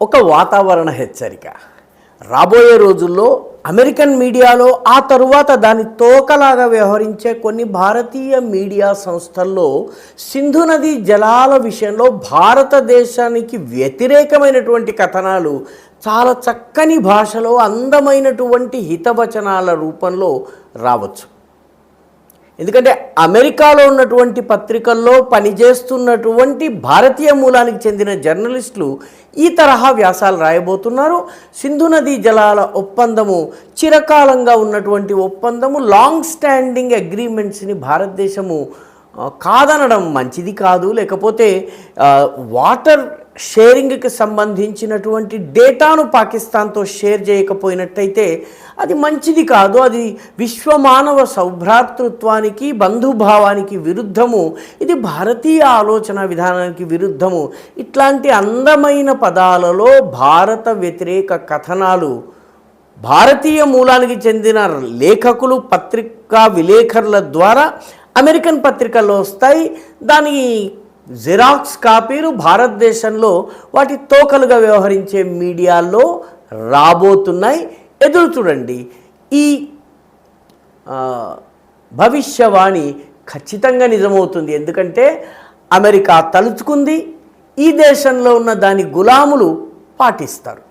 ఒక వాతావరణ హెచ్చరిక. రాబోయే రోజుల్లో అమెరికన్ మీడియాలో ఆ తరువాత దాని తోకలాగా వ్యవహరించే కొన్ని భారతీయ మీడియా సంస్థల్లో సింధు నదీ జలాల విషయంలో భారతదేశానికి వ్యతిరేకమైనటువంటి కథనాలు చాలా చక్కని భాషలో అందమైనటువంటి హితవచనాల రూపంలో రావచ్చు. ఎందుకంటే అమెరికాలో ఉన్నటువంటి పత్రికల్లో పనిచేస్తున్నటువంటి భారతీయ మూలానికి చెందిన జర్నలిస్టులు ఈ తరహా వ్యాసాలు రాయబోతున్నారు. సింధు నదీ జలాల ఒప్పందము చిరకాలంగా ఉన్నటువంటి ఒప్పందము, లాంగ్ స్టాండింగ్ అగ్రిమెంట్స్ని భారతదేశము కాదనడం మంచిది కాదు, లేకపోతే వాటర్ షేరింగ్కి సంబంధించినటువంటి డేటాను పాకిస్తాన్తో షేర్ చేయకపోయినట్టయితే అది మంచిది కాదు, అది విశ్వమానవ సౌభ్రాతృత్వానికి బంధుభావానికి విరుద్ధము, ఇది భారతీయ ఆలోచన విధానానికి విరుద్ధము. ఇట్లాంటి అందమైన పదాలలో భారత వ్యతిరేక కథనాలు భారతీయ మూలానికి చెందిన లేఖకులు, పత్రికా విలేకరుల ద్వారా అమెరికన్ పత్రికల్లో వస్తాయి. దాని జిరాక్స్ కాపీలు భారతదేశంలో వాటి తోకలుగా వ్యవహరించే మీడియాల్లో రాబోతున్నాయి. ఎదురు చూడండి. ఈ భవిష్యవాణి ఖచ్చితంగా నిజమవుతుంది. ఎందుకంటే అమెరికా తలుచుకుంది, ఈ దేశంలో ఉన్న దాని గులాములు పాటిస్తారు.